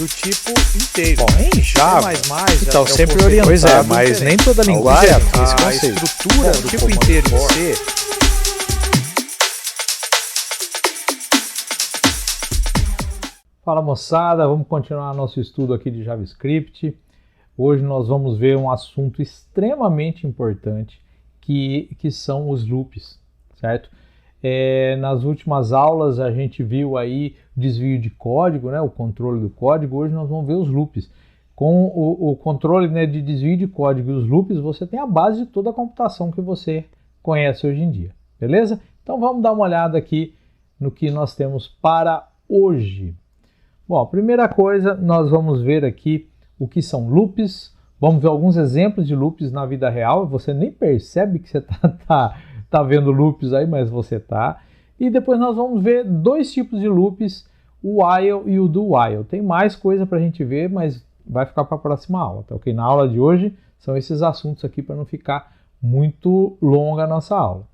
do tipo inteiro. Bom, em Java, então sempre orientado, pois é, mas diferente. nem toda linguagem tem esse A conceito. estrutura do tipo comando inteiro em for. C. Fala moçada, vamos continuar nosso estudo aqui de JavaScript. Hoje nós vamos ver um assunto extremamente importante que são os loops, certo? Nas últimas aulas a gente viu aí o desvio de código, né, o controle do código. Hoje nós vamos ver os loops. Com o controle, né, de desvio de código e os loops, você tem a base de toda a computação que você conhece hoje em dia, beleza? Então vamos dar uma olhada aqui no que nós temos para hoje. Bom, a primeira coisa, nós vamos ver aqui o que são loops. Vamos ver alguns exemplos de loops na vida real. Você nem percebe que você tá vendo loops aí, mas você tá. E depois nós vamos ver dois tipos de loops, o while e o do while. Tem mais coisa para a gente ver, mas vai ficar para a próxima aula, tá ok? Na aula de hoje são esses assuntos aqui para não ficar muito longa a nossa aula.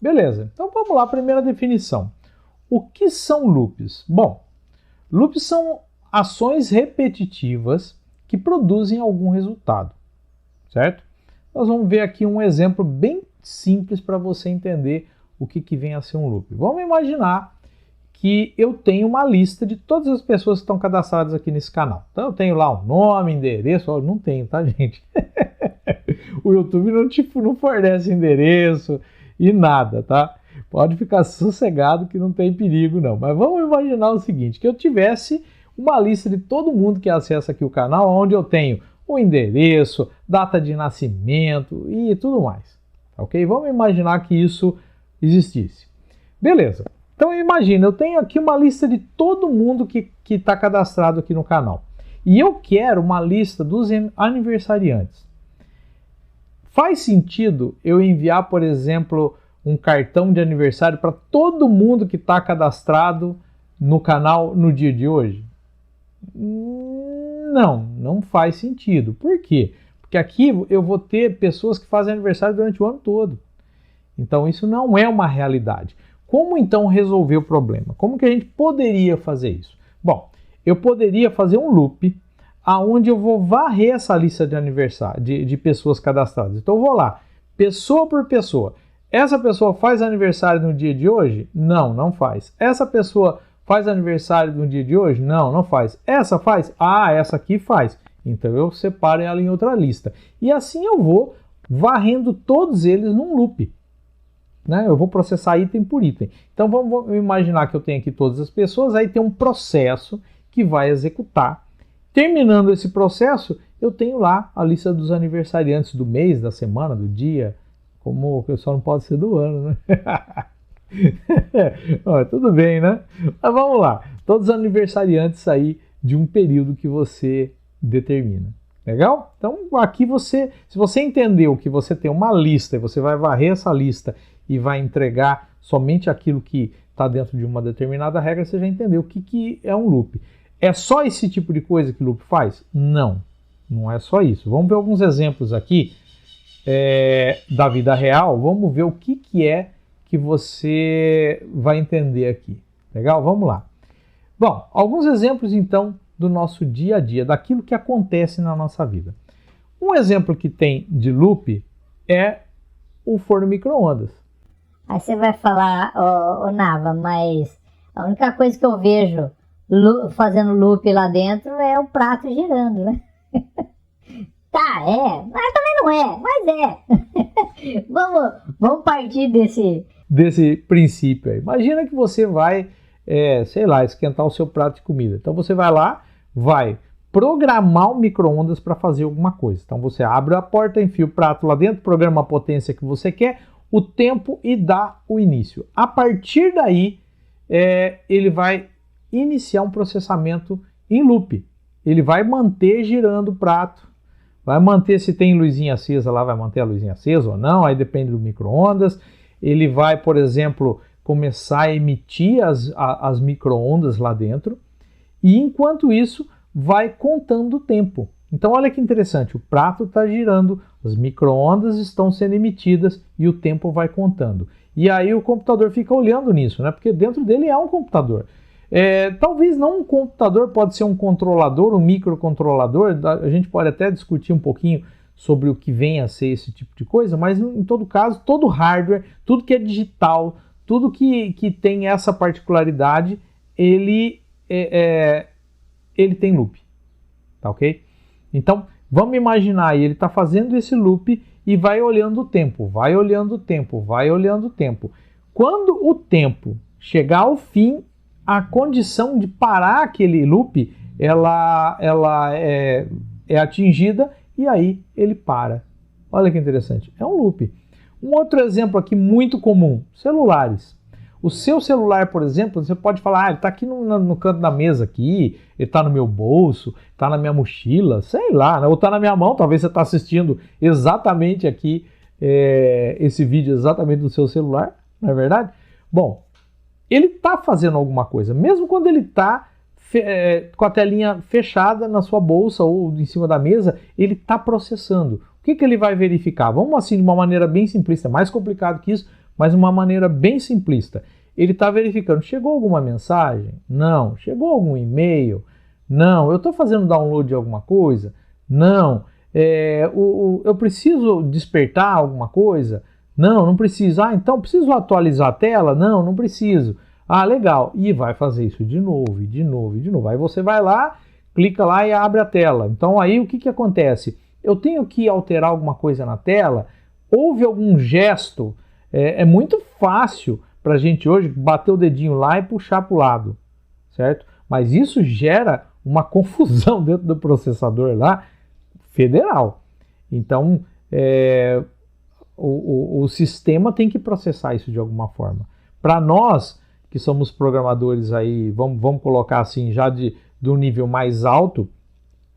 Beleza, então vamos lá, primeira definição. O que são loops? Bom, loops são ações repetitivas que produzem algum resultado, certo? Nós vamos ver aqui um exemplo bem simples para você entender o que vem a ser um loop. Vamos imaginar que eu tenho uma lista de todas as pessoas que estão cadastradas aqui nesse canal. Então eu tenho lá um nome, endereço, não tenho, tá, gente? O YouTube não fornece endereço e nada, tá? Pode ficar sossegado que não tem perigo não. Mas vamos imaginar o seguinte, que eu tivesse uma lista de todo mundo que acessa aqui o canal, onde eu tenho o endereço, data de nascimento e tudo mais. Ok? Vamos imaginar que isso existisse. Beleza. Então imagina, eu tenho aqui uma lista de todo mundo que está cadastrado aqui no canal. E eu quero uma lista dos aniversariantes. Faz sentido eu enviar, por exemplo, um cartão de aniversário para todo mundo que está cadastrado no canal no dia de hoje? Não faz sentido. Por quê? Porque aqui eu vou ter pessoas que fazem aniversário durante o ano todo. Então isso não é uma realidade. Como então resolver o problema? Como que a gente poderia fazer isso? Bom, eu poderia fazer um loop aonde eu vou varrer essa lista de aniversário de pessoas cadastradas. Então eu vou lá, pessoa por pessoa. Essa pessoa faz aniversário no dia de hoje? Não faz. Essa pessoa faz aniversário no dia de hoje? Não faz. Essa faz? Ah, essa aqui faz. Então eu separo ela em outra lista. E assim eu vou varrendo todos eles num loop. Né? Eu vou processar item por item. Então vamos imaginar que eu tenho aqui todas as pessoas, aí tem um processo que vai executar. Terminando esse processo, eu tenho lá a lista dos aniversariantes do mês, da semana, do dia, como o pessoal não pode ser do ano, né? Tudo bem, né? Mas vamos lá. Todos os aniversariantes aí de um período que você determina. Legal? Então aqui se você entendeu que você tem uma lista e você vai varrer essa lista e vai entregar somente aquilo que está dentro de uma determinada regra, você já entendeu o que é um loop. É só esse tipo de coisa que o loop faz? Não é só isso. Vamos ver alguns exemplos aqui da vida real. Vamos ver o que é que você vai entender aqui. Legal? Vamos lá. Bom, alguns exemplos então do nosso dia a dia, daquilo que acontece na nossa vida. Um exemplo que tem de loop é o forno micro-ondas. Aí você vai falar, Nava, mas a única coisa que eu vejo fazendo loop lá dentro é o prato girando, né? Tá, mas também não é, mas é. Vamos partir desse princípio aí. Imagina que você vai, sei lá, esquentar o seu prato de comida. Então você vai lá, vai programar o micro-ondas para fazer alguma coisa. Então você abre a porta, enfia o prato lá dentro, programa a potência que você quer, o tempo e dá o início. A partir daí, ele vai iniciar um processamento em loop. Ele vai manter girando o prato, vai manter, se tem luzinha acesa lá, vai manter a luzinha acesa ou não, aí depende do micro-ondas. Ele vai, por exemplo, começar a emitir as micro-ondas lá dentro e, enquanto isso, vai contando o tempo. Então, olha que interessante, o prato está girando, as micro-ondas estão sendo emitidas e o tempo vai contando. E aí o computador fica olhando nisso, né? Porque dentro dele é um computador. Talvez não um computador, pode ser um controlador, um microcontrolador, a gente pode até discutir um pouquinho sobre o que vem a ser esse tipo de coisa, mas em todo caso, todo hardware, tudo que é digital, tudo que tem essa particularidade, ele tem loop, tá ok? Então, vamos imaginar aí, ele está fazendo esse loop e vai olhando o tempo, vai olhando o tempo, vai olhando o tempo. Quando o tempo chegar ao fim, a condição de parar aquele loop, ela é atingida e aí ele para. Olha que interessante, é um loop. Um outro exemplo aqui muito comum, celulares. O seu celular, por exemplo, você pode falar, ele está aqui no canto da mesa aqui, ele está no meu bolso, está na minha mochila, sei lá, né? Ou está na minha mão, talvez você está assistindo exatamente aqui esse vídeo exatamente do seu celular, não é verdade? Bom, ele está fazendo alguma coisa, mesmo quando ele está com a telinha fechada na sua bolsa ou em cima da mesa, ele está processando. O que ele vai verificar? Vamos assim, de uma maneira bem simplista, mais complicado que isso, mas de uma maneira bem simplista. Ele está verificando, chegou alguma mensagem? Não. Chegou algum e-mail? Não. Eu estou fazendo download de alguma coisa? Não. Eu preciso despertar alguma coisa? Não, não preciso. Então preciso atualizar a tela? Não, não preciso. Legal. E vai fazer isso de novo, e de novo, e de novo. Aí você vai lá, clica lá e abre a tela. Então aí o que acontece? Eu tenho que alterar alguma coisa na tela? Houve algum gesto? É muito fácil para a gente hoje bater o dedinho lá e puxar para o lado, certo? Mas isso gera uma confusão dentro do processador lá federal. Então, o sistema tem que processar isso de alguma forma. Para nós, que somos programadores aí, vamos colocar assim, já do nível mais alto,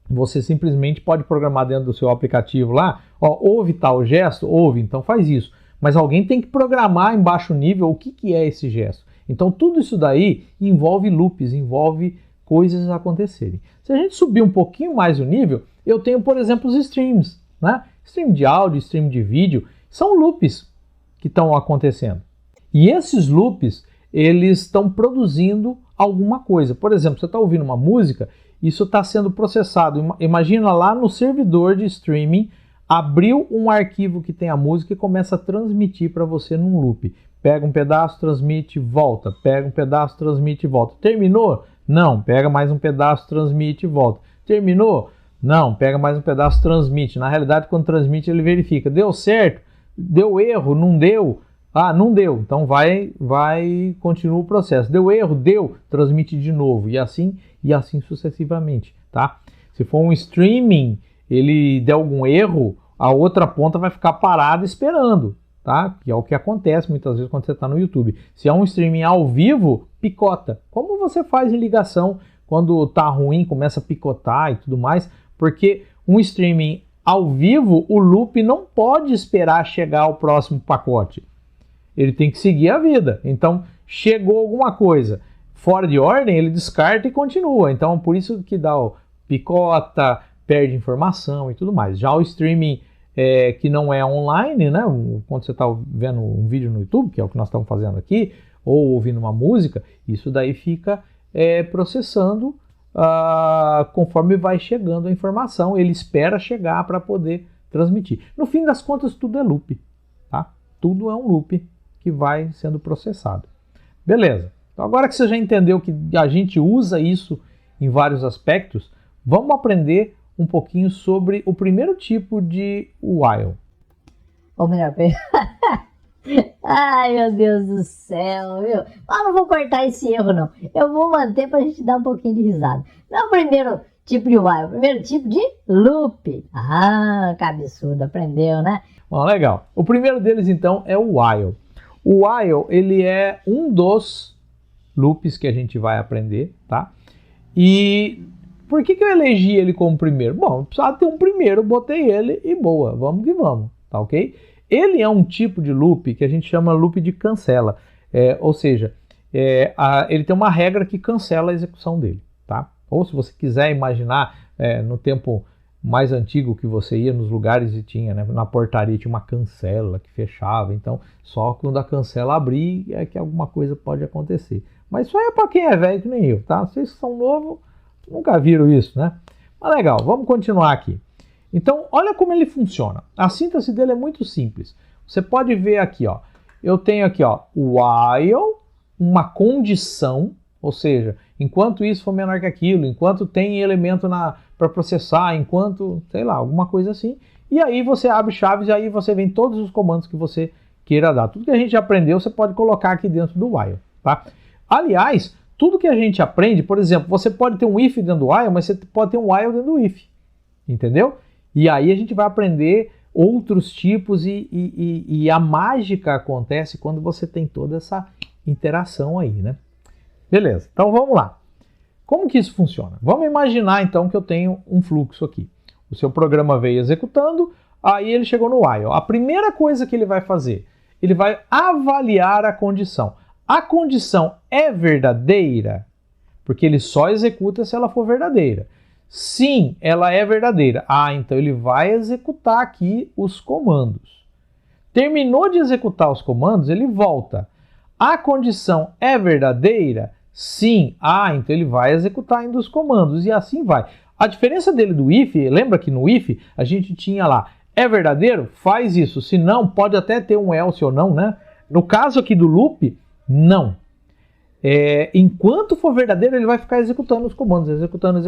você simplesmente pode programar dentro do seu aplicativo lá, houve tal gesto? Houve, então faz isso. Mas alguém tem que programar em baixo nível o que é esse gesto. Então tudo isso daí envolve loops, envolve coisas acontecerem. Se a gente subir um pouquinho mais o nível, eu tenho, por exemplo, os streams, né? Stream de áudio, stream de vídeo, são loops que estão acontecendo. E esses loops, eles estão produzindo alguma coisa. Por exemplo, você está ouvindo uma música, isso está sendo processado. Imagina lá no servidor de streaming, abriu um arquivo que tem a música e começa a transmitir para você num loop. Pega um pedaço, transmite, volta. Pega um pedaço, transmite, volta. Terminou? Não. Pega mais um pedaço, transmite, volta. Terminou? Não. Pega mais um pedaço, transmite. Na realidade, quando transmite, ele verifica. Deu certo? Deu erro? Não deu? Não deu. Então continua o processo. Deu erro? Deu. Transmite de novo. E assim sucessivamente, tá? Se for um streaming, ele der algum erro, a outra ponta vai ficar parada esperando, tá? Que é o que acontece muitas vezes quando você está no YouTube. Se é um streaming ao vivo, picota. Como você faz em ligação quando tá ruim, começa a picotar e tudo mais? Porque um streaming ao vivo, o loop não pode esperar chegar ao próximo pacote. Ele tem que seguir a vida. Então, chegou alguma coisa fora de ordem, ele descarta e continua. Então, por isso que dá o picota, perde informação e tudo mais. Já o streaming que não é online, né? Quando você está vendo um vídeo no YouTube, que é o que nós estamos fazendo aqui, ou ouvindo uma música, isso daí fica processando conforme vai chegando a informação. Ele espera chegar para poder transmitir. No fim das contas, tudo é loop, tá? Tudo é um loop que vai sendo processado. Beleza. Então, agora que você já entendeu que a gente usa isso em vários aspectos, vamos aprender um pouquinho sobre o primeiro tipo de while. Ou melhor, ai meu Deus do céu, viu? Não vou cortar esse erro não. Eu vou manter pra gente dar um pouquinho de risada. Não é o primeiro tipo de while, o primeiro tipo de loop. Que absurdo, aprendeu, né? Bom, legal. O primeiro deles então é o while. O while, ele é um dos loops que a gente vai aprender, tá? E por que eu elegi ele como primeiro? Bom, precisava ter um primeiro, botei ele e boa, vamos que vamos, tá ok? Ele é um tipo de loop que a gente chama loop de cancela, ou seja, ele tem uma regra que cancela a execução dele, tá? Ou se você quiser imaginar no tempo mais antigo que você ia nos lugares e tinha, né, na portaria tinha uma cancela que fechava, então só quando a cancela abrir é que alguma coisa pode acontecer. Mas isso aí é para quem é velho que nem eu, tá? Vocês que são novos nunca viram isso, né? Mas legal, vamos continuar aqui. Então, olha como ele funciona. A síntese dele é muito simples. Você pode ver aqui, ó. Eu tenho aqui, ó, while, uma condição, ou seja, enquanto isso for menor que aquilo, enquanto tem elemento para processar, enquanto, sei lá, alguma coisa assim. E aí você abre chaves e aí você vem todos os comandos que você queira dar. Tudo que a gente aprendeu você pode colocar aqui dentro do while, tá? Aliás, tudo que a gente aprende, por exemplo, você pode ter um if dentro do while, mas você pode ter um while dentro do if, entendeu? E aí a gente vai aprender outros tipos e a mágica acontece quando você tem toda essa interação aí, né? Beleza, então vamos lá. Como que isso funciona? Vamos imaginar então que eu tenho um fluxo aqui. O seu programa veio executando, aí ele chegou no while. A primeira coisa que ele vai fazer, ele vai avaliar a condição. A condição é verdadeira? Porque ele só executa se ela for verdadeira. Sim, ela é verdadeira. Ah, então ele vai executar aqui os comandos. Terminou de executar os comandos, ele volta. A condição é verdadeira? Sim. Ah, então ele vai executar ainda os comandos e assim vai. A diferença dele do if, lembra que no if a gente tinha lá, é verdadeiro? Faz isso. Se não, pode até ter um else ou não, né? No caso aqui do loop, não. Enquanto for verdadeiro, ele vai ficar executando os comandos, executando.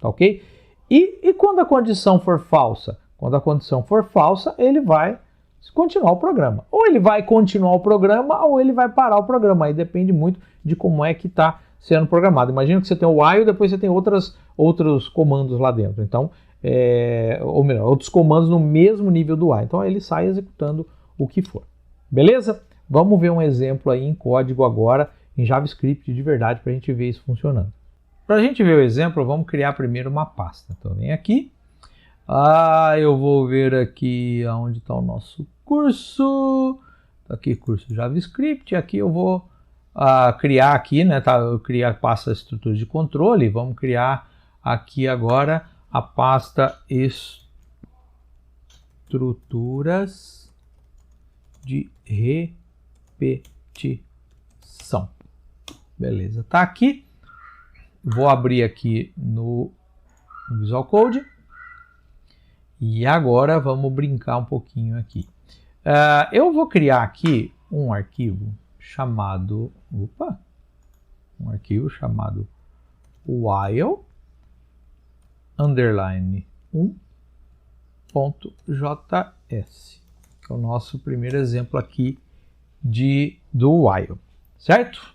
Tá ok? E quando a condição for falsa? Quando a condição for falsa, ele vai continuar o programa. Ou ele vai continuar o programa, ou ele vai parar o programa. Aí depende muito de como é que está sendo programado. Imagina que você tem o while, depois você tem outros comandos lá dentro. Então, ou melhor, outros comandos no mesmo nível do while. Então, ele sai executando o que for. Beleza? Vamos ver um exemplo aí em código agora, em JavaScript de verdade, para a gente ver isso funcionando. Para a gente ver o exemplo, vamos criar primeiro uma pasta. Então, vem aqui. Eu vou ver aqui onde está o nosso curso. Tá aqui, curso JavaScript. Aqui eu vou criar aqui, né? Tá? Eu criei a pasta estrutura de controle. Vamos criar aqui agora a pasta estruturas de repetição. Beleza, tá aqui. Vou abrir aqui no Visual Code. E agora vamos brincar um pouquinho aqui. Eu vou criar aqui um arquivo chamado while underline 1.js, que é o nosso primeiro exemplo aqui do while, certo?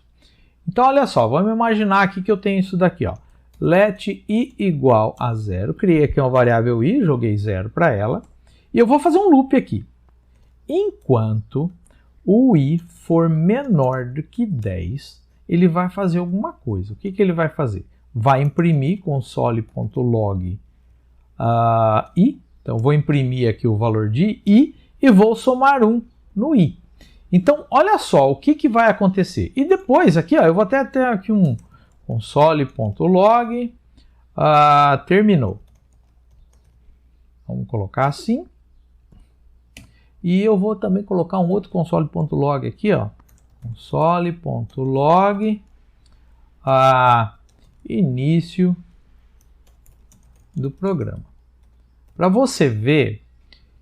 Então olha só, vamos imaginar aqui que eu tenho isso daqui, ó. Let i igual a 0, criei aqui uma variável i, joguei 0 para ela, e eu vou fazer um loop aqui. Enquanto o i for menor do que 10, ele vai fazer alguma coisa. O que ele vai fazer? Vai imprimir console.log i, então vou imprimir aqui o valor de i e vou somar 1 no i. Então olha só o que vai acontecer. E depois aqui, ó, eu vou até ter aqui um console.log terminou. Vamos colocar assim. E eu vou também colocar um outro console.log aqui, ó. Console.log início do programa. Para você ver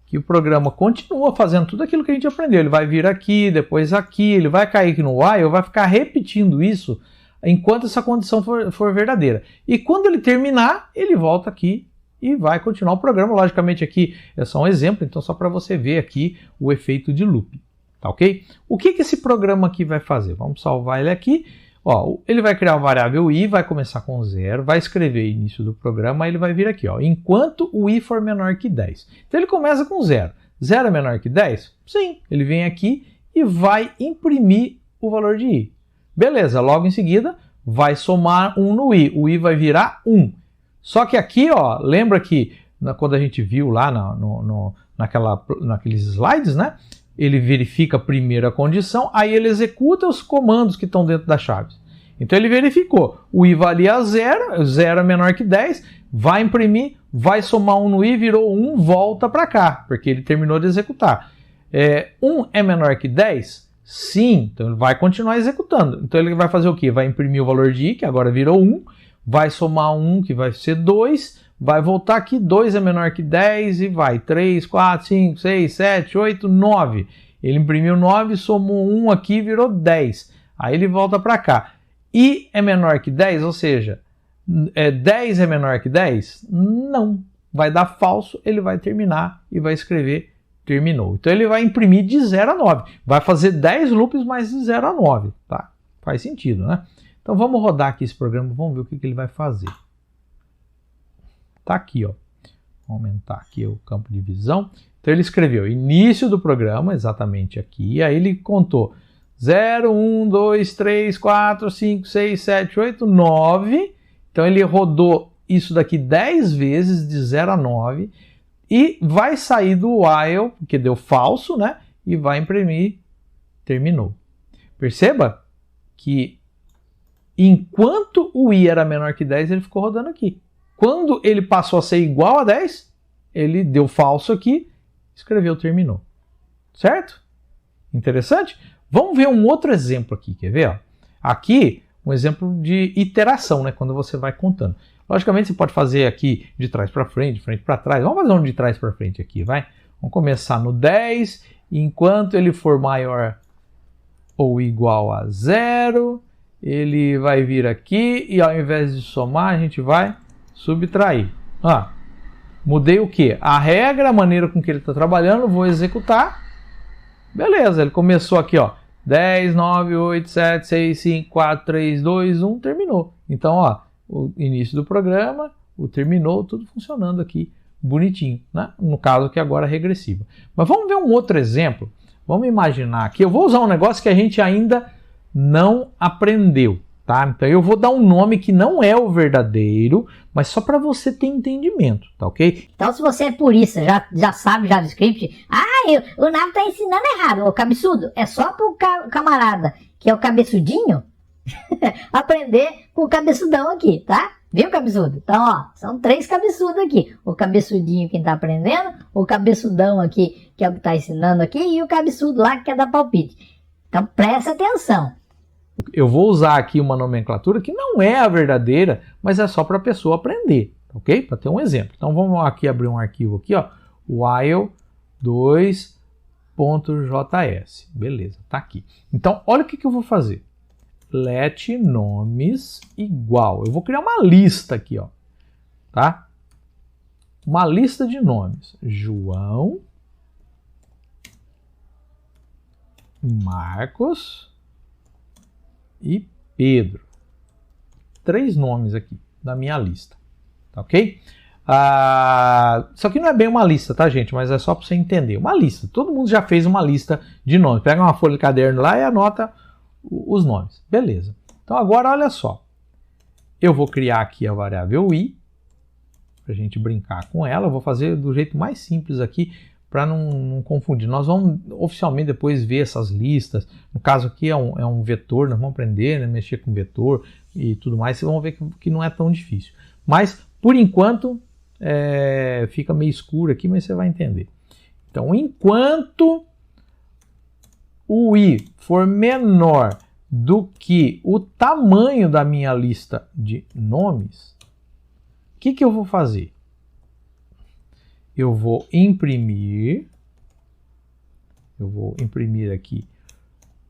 que o programa continua fazendo tudo aquilo que a gente aprendeu. Ele vai vir aqui, depois aqui, ele vai cair aqui no while, vai ficar repetindo isso enquanto essa condição for verdadeira. E quando ele terminar, ele volta aqui e vai continuar o programa. Logicamente aqui é só um exemplo, então só para você ver aqui o efeito de loop, tá ok? O que esse programa aqui vai fazer? Vamos salvar ele aqui. Ó, ele vai criar uma variável i, vai começar com 0, vai escrever início do programa, aí ele vai vir aqui, ó, enquanto o i for menor que 10. Então ele começa com 0. 0 é menor que 10? Sim, ele vem aqui e vai imprimir o valor de i. Beleza, logo em seguida vai somar 1 no i. O i vai virar 1. Só que aqui, ó, lembra que quando a gente viu lá naqueles slides, né? Ele verifica primeiro a condição, aí ele executa os comandos que estão dentro das chaves. Então ele verificou, o I valia 0, 0 é menor que 10, vai imprimir, vai somar 1 no I, virou 1, volta para cá, porque ele terminou de executar. 1 é menor que 10? Sim, então ele vai continuar executando. Então ele vai fazer o quê? Vai imprimir o valor de I, que agora virou 1, vai somar 1, que vai ser 2, vai voltar aqui, 2 é menor que 10 e vai 3, 4, 5, 6, 7, 8, 9. Ele imprimiu 9, somou 1 aqui, virou 10. Aí ele volta para cá. I é menor que 10, ou seja, 10 é menor que 10? Não. Vai dar falso, ele vai terminar e vai escrever terminou. Então ele vai imprimir de 0 a 9. Vai fazer 10 loops, mas de 0 a 9. Tá? Faz sentido, né? Então vamos rodar aqui esse programa, vamos ver o que ele vai fazer. Tá aqui, ó. Vou aumentar aqui o campo de visão. Então ele escreveu início do programa, exatamente aqui, aí ele contou 0, 1, 2, 3, 4, 5, 6, 7, 8, 9. Então ele rodou isso daqui 10 vezes, de 0 a 9, e vai sair do while, porque deu falso, né? E vai imprimir, terminou. Perceba que enquanto o I era menor que 10, ele ficou rodando aqui. Quando ele passou a ser igual a 10, ele deu falso aqui, escreveu, terminou. Certo? Interessante? Vamos ver um outro exemplo aqui, quer ver? Ó? Aqui, um exemplo de iteração, né? Quando você vai contando. Logicamente, você pode fazer aqui de trás para frente, de frente para trás. Vamos fazer um de trás para frente aqui, vai? Vamos começar no 10, enquanto ele for maior ou igual a 0, ele vai vir aqui e ao invés de somar, a gente vai subtrair. Mudei o quê? A regra, a maneira com que ele está trabalhando, vou executar. Beleza, ele começou aqui, ó. 10, 9, 8, 7, 6, 5, 4, 3, 2, 1, terminou. Então, ó, o início do programa, o terminou, tudo funcionando aqui bonitinho, né? No caso aqui agora regressiva. Mas vamos ver um outro exemplo. Vamos imaginar aqui, eu vou usar um negócio que a gente ainda não aprendeu, tá? Então eu vou dar um nome que não é o verdadeiro, mas só para você ter entendimento, tá ok? Então se você é purista, já sabe JavaScript, o Navo tá ensinando errado, o cabeçudo. É só pro camarada que é o cabeçudinho aprender com o cabeçudão aqui, tá? Viu, cabeçudo? Então, ó, são 3 cabeçudos aqui. O cabeçudinho quem tá aprendendo, o cabeçudão aqui que é o que tá ensinando aqui e o cabeçudo lá que quer dar palpite. Então presta atenção. Eu vou usar aqui uma nomenclatura que não é a verdadeira, mas é só para a pessoa aprender, ok? Para ter um exemplo. Então vamos aqui abrir um arquivo aqui, ó, while2.js. Beleza, tá aqui. Então olha o que eu vou fazer. Let nomes igual. Eu vou criar uma lista aqui, ó, tá? Uma lista de nomes. João, Marcos e Pedro. 3 nomes aqui da minha lista, tá ok? Isso aqui não é bem uma lista, tá, gente? Mas é só para você entender. Uma lista. Todo mundo já fez uma lista de nomes. Pega uma folha de caderno lá e anota os nomes. Beleza. Então agora olha só. Eu vou criar aqui a variável i, para a gente brincar com ela. Eu vou fazer do jeito mais simples aqui, para não confundir. Nós vamos oficialmente depois ver essas listas. No caso aqui é um vetor, nós vamos aprender, né, mexer com vetor e tudo mais. Vocês vão ver que não é tão difícil. Mas, por enquanto, fica meio escuro aqui, mas você vai entender. Então, enquanto o i for menor do que o tamanho da minha lista de nomes, o que eu vou fazer? Eu vou imprimir aqui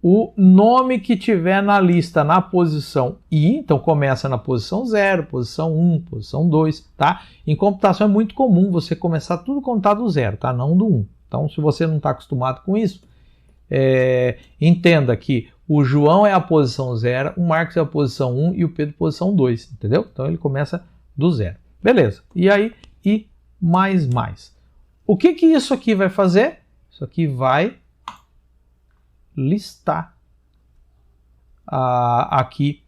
o nome que tiver na lista na posição i, então começa na posição 0, posição 1, posição 2, tá? Em computação é muito comum você começar tudo contar do 0, tá? Não do 1. Então, se você não está acostumado com isso, entenda que o João é a posição 0, o Marcos é a posição 1 e o Pedro posição 2, entendeu? Então, ele começa do 0. Beleza. E aí, mais. O que isso aqui vai fazer? Isso aqui vai listar aqui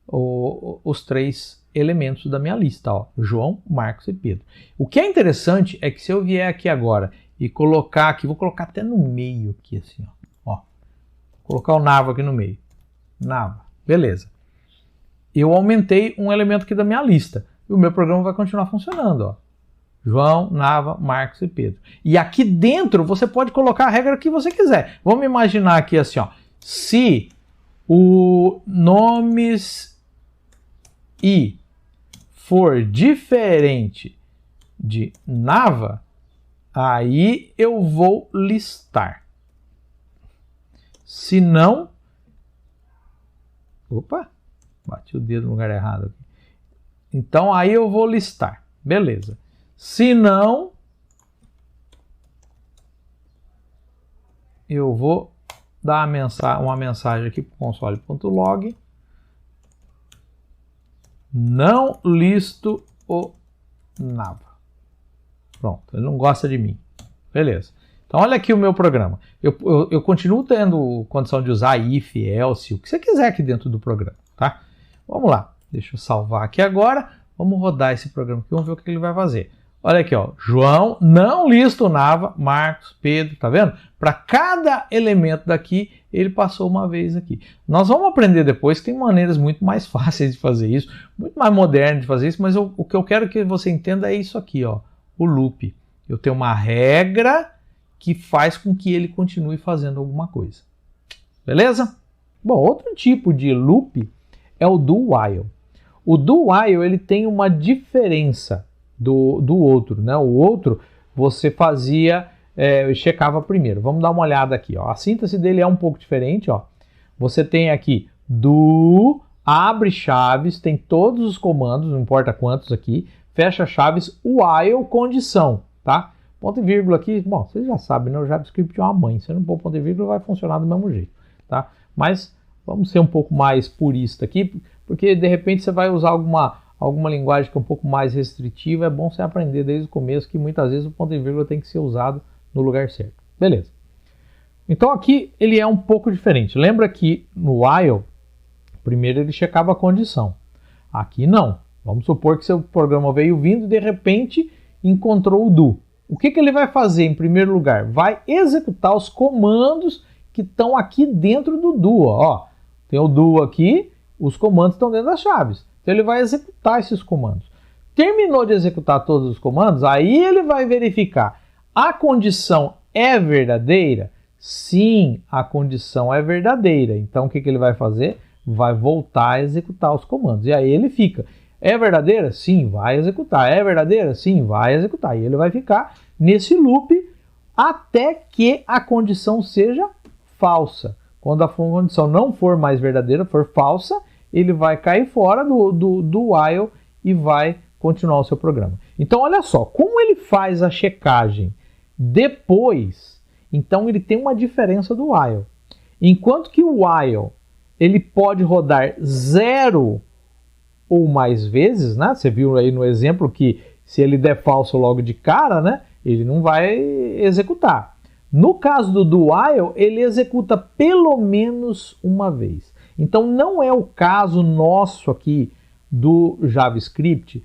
os 3 elementos da minha lista, ó, João, Marcos e Pedro. O que é interessante é que se eu vier aqui agora e colocar aqui, vou colocar até no meio aqui assim, ó, colocar o Nava aqui no meio. Nava, beleza. eu aumentei um elemento aqui da minha lista. E o meu programa vai continuar funcionando, ó. João, Nava, Marcos e Pedro. E aqui dentro você pode colocar a regra que você quiser. Vamos imaginar aqui assim, ó. Se o nomes I for diferente de Nava, aí eu vou listar. Se não... Opa! Bati o dedo no lugar errado aqui. Então aí eu vou listar. Beleza. Se não, eu vou dar uma mensagem aqui para o console.log. Não listo o Nava. Pronto, ele não gosta de mim. Beleza. Então olha aqui o meu programa. Eu continuo tendo condição de usar if, else, o que você quiser aqui dentro do programa, tá? Vamos lá. Deixa eu salvar aqui agora. Vamos rodar esse programa aqui, vamos ver o que ele vai fazer. Olha aqui, ó. João, não listo Nava, Marcos, Pedro, tá vendo? Para cada elemento daqui, ele passou uma vez aqui. Nós vamos aprender depois que tem maneiras muito mais fáceis de fazer isso, muito mais modernas de fazer isso, mas o que eu quero que você entenda é isso aqui, ó. O loop. Eu tenho uma regra que faz com que ele continue fazendo alguma coisa. Beleza? Bom, outro tipo de loop é o do while. O do while ele tem uma diferença do outro, né? O outro você fazia, checava primeiro. Vamos dar uma olhada aqui, ó. A síntese dele é um pouco diferente, ó. Você tem aqui do, abre chaves, tem todos os comandos, não importa quantos aqui, fecha chaves, while condição, tá? Ponto e vírgula aqui, bom, vocês já sabem, né? O JavaScript é uma mãe, se não pôr ponto e vírgula vai funcionar do mesmo jeito, tá? Mas vamos ser um pouco mais purista aqui, porque de repente você vai usar alguma linguagem que é um pouco mais restritiva, é bom você aprender desde o começo que muitas vezes o ponto e vírgula tem que ser usado no lugar certo. Beleza. Então aqui ele é um pouco diferente. Lembra que no while, primeiro ele checava a condição. Aqui não. Vamos supor que seu programa veio vindo e de repente encontrou o do. O que ele vai fazer em primeiro lugar? Vai executar os comandos que estão aqui dentro do do. Ó, tem o do aqui, os comandos estão dentro das chaves. Então ele vai executar esses comandos. Terminou de executar todos os comandos, aí ele vai verificar. A condição é verdadeira? Sim, a condição é verdadeira. Então o que ele vai fazer? Vai voltar a executar os comandos. E aí ele fica. É verdadeira? Sim, vai executar. É verdadeira? Sim, vai executar. E ele vai ficar nesse loop até que a condição seja falsa. Quando a condição não for mais verdadeira, for falsa, ele vai cair fora do while e vai continuar o seu programa. Então, olha só, como ele faz a checagem depois, então ele tem uma diferença do while. Enquanto que o while, ele pode rodar 0 ou mais vezes, né? Você viu aí no exemplo que se ele der falso logo de cara, né? Ele não vai executar. No caso do while, ele executa pelo menos uma vez. Então não é o caso nosso aqui do JavaScript,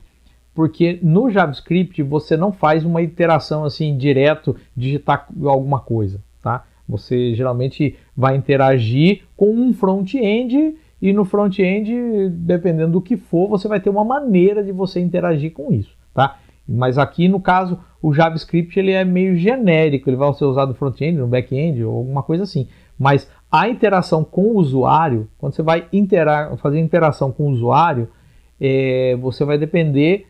porque no JavaScript você não faz uma iteração assim direto, digitar alguma coisa, tá? Você geralmente vai interagir com um front-end e no front-end, dependendo do que for, você vai ter uma maneira de você interagir com isso, tá? Mas aqui, no caso, o JavaScript ele é meio genérico, ele vai ser usado no front-end, no back-end ou alguma coisa assim. Mas a interação com o usuário, quando você vai fazer interação com o usuário, você vai depender,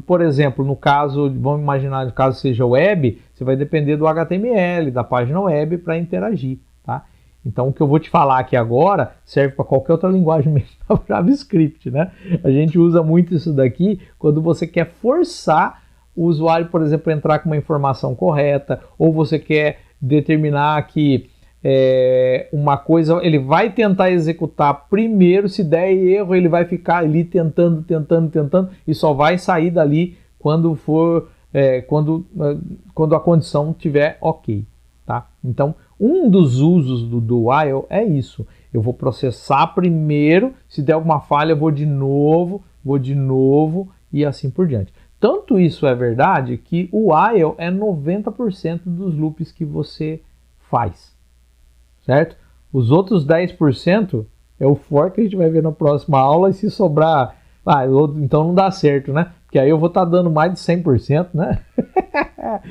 por exemplo, no caso, vamos imaginar, no caso seja web, você vai depender do HTML, da página web para interagir, tá? Então, o que eu vou te falar aqui agora serve para qualquer outra linguagem mesmo, para JavaScript, né? A gente usa muito isso daqui quando você quer forçar o usuário, por exemplo, a entrar com uma informação correta, ou você quer determinar que uma coisa, ele vai tentar executar primeiro, se der erro, ele vai ficar ali tentando, e só vai sair dali quando quando a condição estiver ok, tá? Então, um dos usos do while é isso. Eu vou processar primeiro, se der alguma falha, eu vou de novo e assim por diante. Tanto isso é verdade que o while é 90% dos loops que você faz, certo? Os outros 10% É o for que a gente vai ver na próxima aula, e se sobrar, então não dá certo, né? Porque aí eu vou estar dando mais de 100%, né?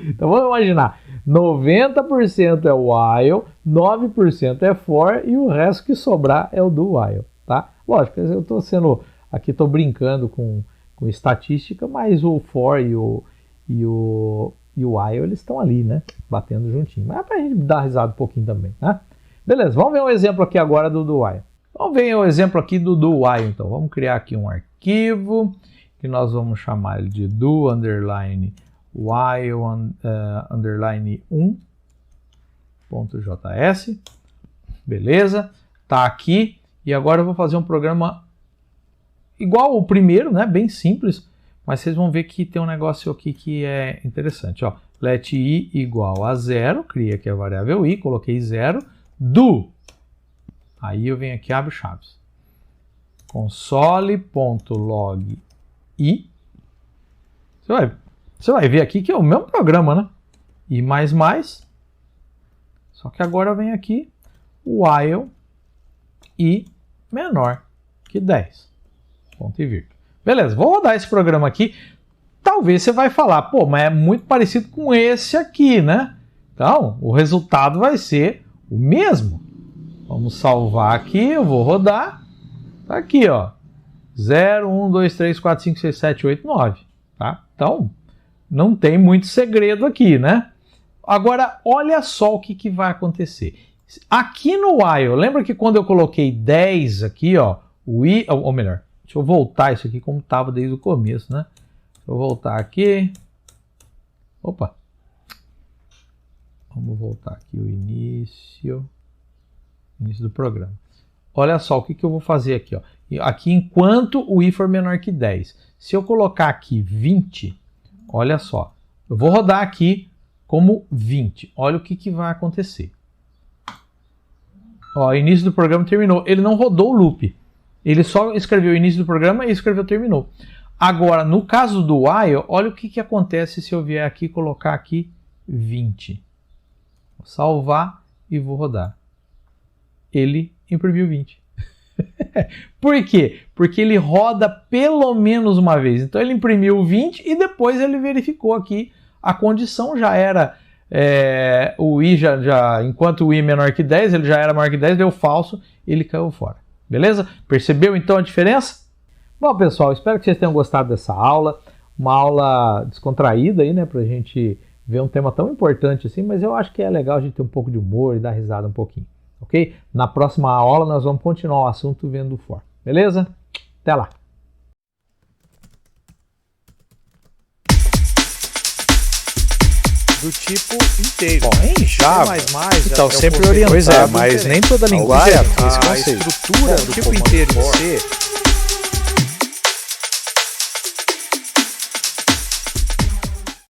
Então vamos imaginar, 90% é while, 9% é for e o resto que sobrar é o do while, tá? Lógico, eu estou brincando com estatística, mas o for e o while, eles estão ali, né? Batendo juntinho. Mas é pra gente dar risada um pouquinho também, né? Beleza, vamos ver um exemplo aqui agora do while. Vamos ver o exemplo aqui do while, então. Vamos criar aqui um arquivo que nós vamos chamar ele de do underline while underline 1.js. Beleza, tá aqui. E agora eu vou fazer um programa igual o primeiro, né? Bem simples, mas vocês vão ver que tem um negócio aqui que é interessante, ó. Let i igual a 0, cria aqui a variável i, coloquei 0, do. Aí eu venho aqui, abro chaves. Console.log i. Você vai ver aqui que é o mesmo programa, né? I mais mais. Só que agora vem aqui while i menor que 10. Ponto e vírgula. Beleza, vou rodar esse programa aqui. Talvez você vai falar, pô, mas é muito parecido com esse aqui, né? Então, o resultado vai ser o mesmo. Vamos salvar aqui, eu vou rodar. Tá aqui, ó. 0, 1, 2, 3, 4, 5, 6, 7, 8, 9. Tá? Então, não tem muito segredo aqui, né? Agora, olha só o que vai acontecer. Aqui no while, lembra que quando eu coloquei 10 aqui, ó, o i, ou melhor, deixa eu voltar isso aqui como estava desde o começo, né? Deixa eu voltar aqui. Opa! Vamos voltar aqui o início do programa. Olha só o que eu vou fazer aqui, ó. Aqui enquanto o i for menor que 10. Se eu colocar aqui 20, olha só. Eu vou rodar aqui como 20. Olha o que vai acontecer. Ó, início do programa terminou. Ele não rodou o loop. Ele só escreveu o início do programa e escreveu terminou. Agora, no caso do while, olha o que acontece se eu vier aqui e colocar aqui 20. Vou salvar e vou rodar. Ele imprimiu 20. Por quê? Porque ele roda pelo menos uma vez. Então ele imprimiu 20 e depois ele verificou aqui a condição já era o i enquanto o i é menor que 10, ele já era maior que 10, deu falso, ele caiu fora. Beleza? Percebeu então a diferença? Bom, pessoal, espero que vocês tenham gostado dessa aula. Uma aula descontraída aí, né, pra gente ver um tema tão importante assim, mas eu acho que é legal a gente ter um pouco de humor e dar risada um pouquinho. Ok? Na próxima aula nós vamos continuar o assunto vendo o for. Beleza? Até lá! Do tipo inteiro. Bom, em Java, então é sempre um orientado. Pois é, mas diferente. nem toda linguagem tem esse A conceito. estrutura do tipo inteiro for C